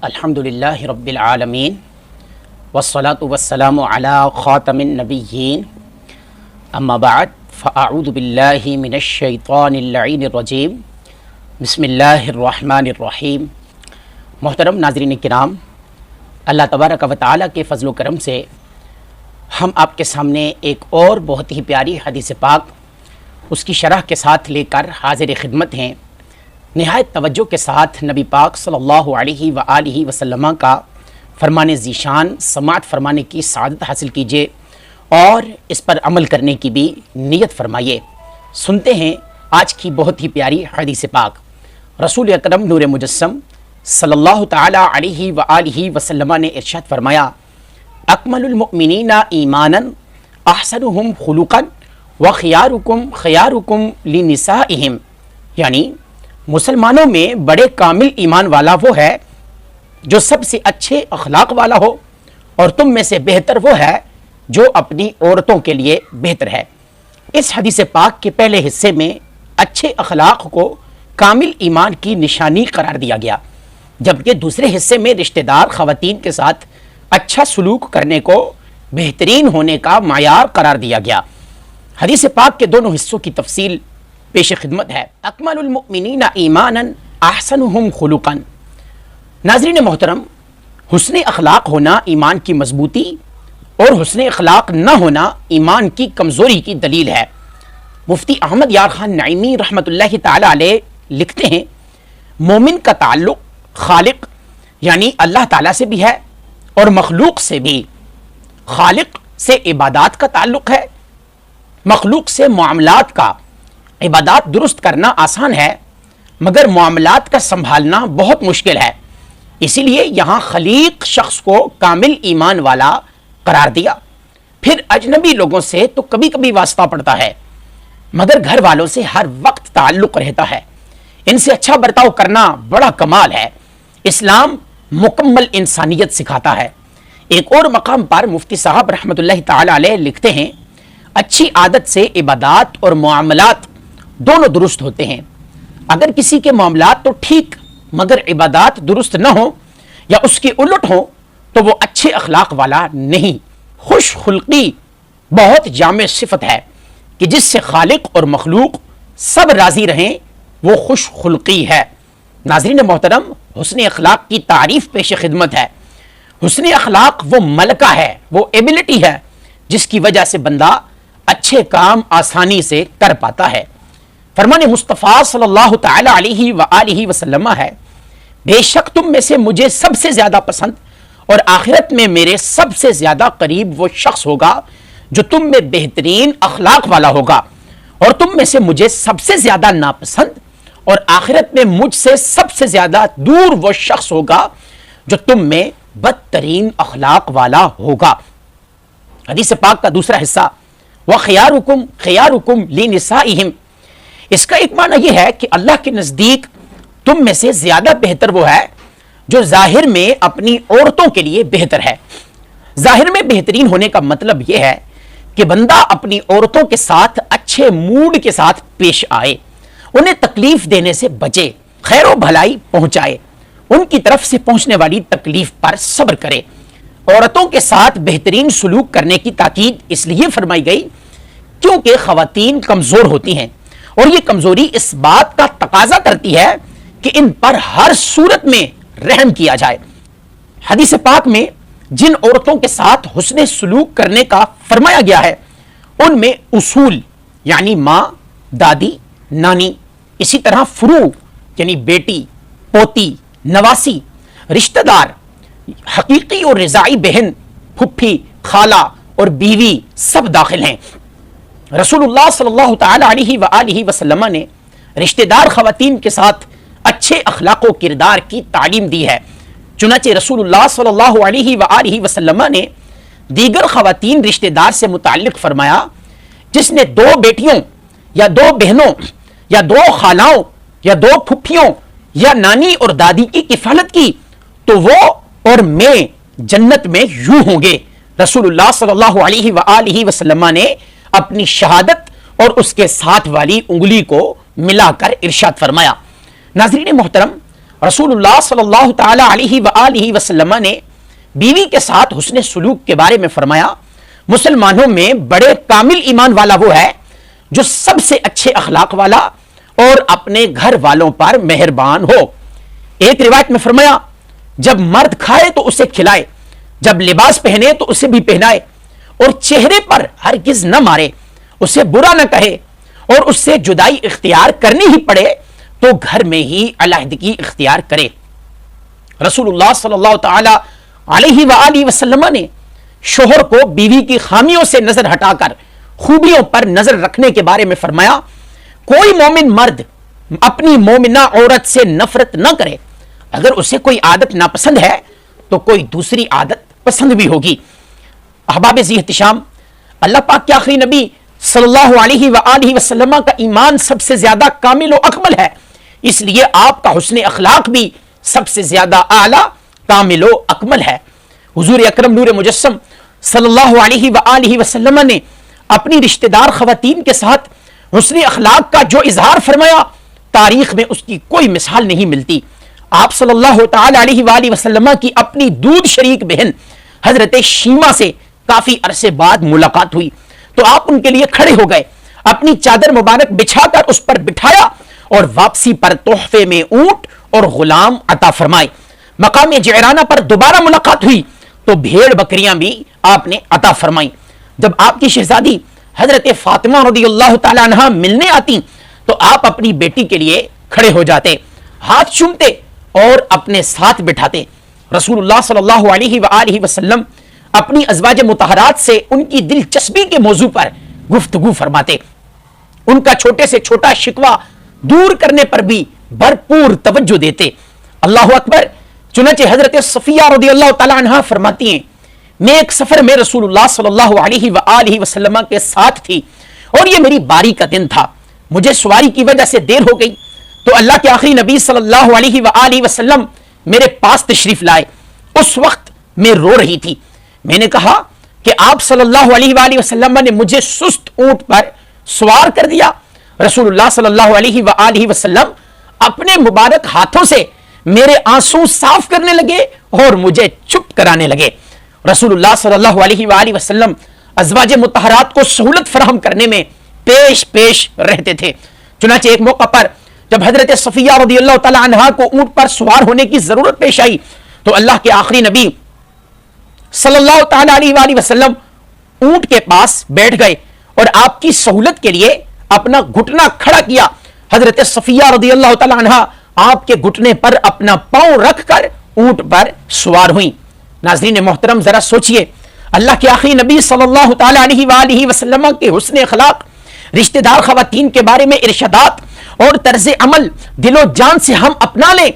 الحمدللہ رب العالمین والصلاة والسلام علی خاتم النبیین اما بعد فاعوذ باللہ من الشیطان اللعین الرجیم بسم اللہ الرحمن الرحیم۔ محترم ناظرین کرام، اللہ تبارک و تعالیٰ کے فضل و کرم سے ہم آپ کے سامنے ایک اور بہت ہی پیاری حدیث پاک اس کی شرح کے ساتھ لے کر حاضر خدمت ہیں۔ نہایت توجہ کے ساتھ نبی پاک صلی اللہ علیہ وآلہ وسلم کا فرمان ذیشان سماعت فرمانے کی سعادت حاصل کیجیے اور اس پر عمل کرنے کی بھی نیت فرمائیے۔ سنتے ہیں آج کی بہت ہی پیاری حدیث پاک۔ رسول اکرم نور مجسم صلی اللہ تعالی علیہ وآلہ وسلم نے ارشاد فرمایا، اکمل المؤمنین ایمانا احسنهم خلقا وخیارکم خیارکم لنسائہم، یعنی مسلمانوں میں بڑے کامل ایمان والا وہ ہے جو سب سے اچھے اخلاق والا ہو، اور تم میں سے بہتر وہ ہے جو اپنی عورتوں کے لیے بہتر ہے۔ اس حدیث پاک کے پہلے حصے میں اچھے اخلاق کو کامل ایمان کی نشانی قرار دیا گیا، جبکہ دوسرے حصے میں رشتہ دار خواتین کے ساتھ اچھا سلوک کرنے کو بہترین ہونے کا معیار قرار دیا گیا۔ حدیث پاک کے دونوں حصوں کی تفصیل پیش خدمت ہے۔ اکمل المؤمنین ایمانا احسنهم خلقا۔ ناظرین محترم، حسن اخلاق ہونا ایمان کی مضبوطی اور حسن اخلاق نہ ہونا ایمان کی کمزوری کی دلیل ہے۔ مفتی احمد یار خان نعیمی رحمۃ اللہ تعالی علیہ لکھتے ہیں، مومن کا تعلق خالق یعنی اللہ تعالیٰ سے بھی ہے اور مخلوق سے بھی۔ خالق سے عبادات کا تعلق ہے، مخلوق سے معاملات کا۔ عبادات درست کرنا آسان ہے مگر معاملات کا سنبھالنا بہت مشکل ہے، اسی لیے یہاں خلیق شخص کو کامل ایمان والا قرار دیا۔ پھر اجنبی لوگوں سے تو کبھی کبھی واسطہ پڑتا ہے مگر گھر والوں سے ہر وقت تعلق رہتا ہے، ان سے اچھا برتاؤ کرنا بڑا کمال ہے۔ اسلام مکمل انسانیت سکھاتا ہے۔ ایک اور مقام پر مفتی صاحب رحمۃ اللہ تعالی علیہ لکھتے ہیں، اچھی عادت سے عبادات اور معاملات دونوں درست ہوتے ہیں۔ اگر کسی کے معاملات تو ٹھیک مگر عبادات درست نہ ہو یا اس کی الٹ ہو تو وہ اچھے اخلاق والا نہیں۔ خوش خلقی بہت جامع صفت ہے کہ جس سے خالق اور مخلوق سب راضی رہیں، وہ خوش خلقی ہے۔ ناظرین محترم، حسن اخلاق کی تعریف پیش خدمت ہے۔ حسن اخلاق وہ ملکہ ہے، وہ ایبلٹی ہے جس کی وجہ سے بندہ اچھے کام آسانی سے کر پاتا ہے۔ فرمان مصطفیٰ صلی اللہ تعالی علیہ وآلہ وسلم ہے، بے شک تم میں سے مجھے سب سے زیادہ پسند اور آخرت میں میرے سب سے زیادہ قریب وہ شخص ہوگا جو تم میں بہترین اخلاق والا ہوگا، اور تم میں سے مجھے سب سے زیادہ ناپسند اور آخرت میں مجھ سے سب سے زیادہ دور وہ شخص ہوگا جو تم میں بدترین اخلاق والا ہوگا۔ حدیث پاک کا دوسرا حصہ، وَخِيَارُكُمْ خِيَارُكُمْ لِنِسَائِهِمْ، اس کا ایک معنی یہ ہے کہ اللہ کے نزدیک تم میں سے زیادہ بہتر وہ ہے جو ظاہر میں اپنی عورتوں کے لیے بہتر ہے۔ ظاہر میں بہترین ہونے کا مطلب یہ ہے کہ بندہ اپنی عورتوں کے ساتھ اچھے موڈ کے ساتھ پیش آئے، انہیں تکلیف دینے سے بچے، خیر و بھلائی پہنچائے، ان کی طرف سے پہنچنے والی تکلیف پر صبر کرے۔ عورتوں کے ساتھ بہترین سلوک کرنے کی تاکید اس لیے فرمائی گئی کیونکہ خواتین کمزور ہوتی ہیں، اور یہ کمزوری اس بات کا تقاضا کرتی ہے کہ ان پر ہر صورت میں رحم کیا جائے۔ حدیث پاک میں جن عورتوں کے ساتھ حسن سلوک کرنے کا فرمایا گیا ہے ان میں اصول یعنی ماں، دادی، نانی، اسی طرح فروع یعنی بیٹی، پوتی، نواسی، رشتہ دار، حقیقی اور رضائی بہن، پھپھی، خالہ اور بیوی سب داخل ہیں۔ رسول اللہ صلی اللہ تعالی علیہ وآلہ وسلم نے رشتہ دار خواتین کے ساتھ اچھے اخلاق و کردار کی تعلیم دی ہے۔ چنانچہ رسول اللہ صلی اللہ علیہ وآلہ وسلم نے دیگر خواتین رشتہ دار سے متعلق فرمایا، جس نے دو بیٹیوں یا دو بہنوں یا دو خالاؤں یا دو پھپھیوں یا نانی اور دادی کی کفالت کی تو وہ اور میں جنت میں یوں ہوں گے۔ رسول اللہ صلی اللہ علیہ وآلہ وسلم نے اپنی شہادت اور اس کے ساتھ والی انگلی کو ملا کر ارشاد فرمایا۔ ناظرین محترم، رسول اللہ صلی اللہ تعالی علیہ وآلہ وسلم نے بیوی کے ساتھ حسن سلوک کے بارے میں فرمایا، مسلمانوں میں بڑے کامل ایمان والا وہ ہے جو سب سے اچھے اخلاق والا اور اپنے گھر والوں پر مہربان ہو۔ ایک روایت میں فرمایا، جب مرد کھائے تو اسے کھلائے، جب لباس پہنے تو اسے بھی پہنائے، اور چہرے پر ہرگز نہ مارے، اسے برا نہ کہے، اور اس سے جدائی اختیار کرنی ہی پڑے تو گھر میں ہی علیحدگی اختیار کرے۔ رسول اللہ صلی اللہ تعالی علیہ وآلہ وسلم نے شوہر کو بیوی کی خامیوں سے نظر ہٹا کر خوبیوں پر نظر رکھنے کے بارے میں فرمایا، کوئی مومن مرد اپنی مومنہ عورت سے نفرت نہ کرے، اگر اسے کوئی عادت ناپسند ہے تو کوئی دوسری عادت پسند بھی ہوگی۔ احباب ذی احتشام، اللہ پاک کے آخری نبی صلی اللہ علیہ وآلہ وسلم کا ایمان سب سے زیادہ کامل و اکمل ہے، اس لیے آپ کا حسن اخلاق بھی سب سے زیادہ اعلیٰ کامل و اکمل ہے۔ حضور اکرم نور مجسم صلی اللہ علیہ وآلہ وسلم نے اپنی رشتہ دار خواتین کے ساتھ حسن اخلاق کا جو اظہار فرمایا، تاریخ میں اس کی کوئی مثال نہیں ملتی۔ آپ صلی اللہ تعالی علیہ وآلہ وسلم کی اپنی دودھ شریک بہن حضرت شیمہ سے کافی عرصے بعد ملاقات ہوئی تو آپ ان کے لیے کھڑے ہو گئے، اپنی چادر مبارک بچھا کر اس پر بٹھایا اور واپسی پر تحفے میں اونٹ اور غلام عطا فرمائے۔ مقام جعرانہ پر دوبارہ ملاقات ہوئی تو بھیڑ بکریاں بھی آپ نے عطا فرمائیں۔ جب آپ کی شہزادی حضرت فاطمہ رضی اللہ تعالی عنہا ملنے آتی تو آپ اپنی بیٹی کے لیے کھڑے ہو جاتے، ہاتھ چومتے اور اپنے ساتھ بٹھاتے۔ رسول اللہ صلی اللہ علیہ وآلہ وسلم اپنی ازواج مطہرات سے ان کی دلچسپی کے موضوع پر گفتگو فرماتے، ان کا چھوٹے سے چھوٹا شکوہ دور کرنے پر بھی بھرپور توجہ دیتے۔ اللہ اکبر۔ چنانچہ حضرت صفیہ رضی اللہ تعالی عنہ فرماتی ہیں، میں ایک سفر میں رسول اللہ صلی اللہ علیہ وآلہ وسلم کے ساتھ تھی اور یہ میری باری کا دن تھا، مجھے سواری کی وجہ سے دیر ہو گئی تو اللہ کے آخری نبی صلی اللہ علیہ وآلہ وسلم میرے پاس تشریف لائے۔ اس وقت میں رو رہی تھی، میں نے کہا کہ آپ صلی اللہ علیہ وآلہ وسلم نے مجھے سست اونٹ پر سوار کر دیا۔ رسول اللہ صلی اللہ علیہ وآلہ وسلم اپنے مبارک ہاتھوں سے میرے آنسو صاف کرنے لگے اور مجھے چپ کرانے لگے۔ رسول اللہ صلی اللہ علیہ وآلہ وسلم ازواج مطہرات کو سہولت فراہم کرنے میں پیش رہتے تھے۔ چنانچہ ایک موقع پر جب حضرت صفیہ رضی اللہ تعالی عنہا کو اونٹ پر سوار ہونے کی ضرورت پیش آئی تو اللہ کے آخری نبی صلی اللہ تعالی علیہ وآلہ وسلم اونٹ کے پاس بیٹھ گئے اور آپ کی سہولت کے لیے اپنا گھٹنا کھڑا کیا۔ حضرت صفیہ رضی اللہ تعالی عنہا آپ کے گھٹنے پر اپنا پاؤں رکھ کر اونٹ پر سوار ہوئیں۔ ناظرین محترم، ذرا سوچئے، اللہ کے آخری نبی صلی اللہ تعالی علیہ وآلہ وسلم کے حسن اخلاق، رشتہ دار خواتین کے بارے میں ارشادات اور طرز عمل دل و جان سے ہم اپنا لیں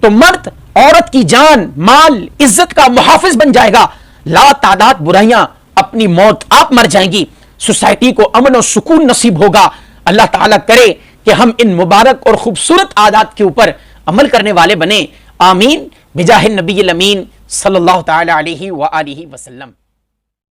تو مرد عورت کی جان، مال، عزت کا محافظ بن جائے گا، لا تعداد برائیاں اپنی موت آپ مر جائیں گی، سوسائٹی کو امن و سکون نصیب ہوگا۔ اللہ تعالیٰ کرے کہ ہم ان مبارک اور خوبصورت عادات کے اوپر عمل کرنے والے بنیں۔ آمین بجاہ النبی الامین صلی اللہ تعالی علیہ وآلہ وسلم۔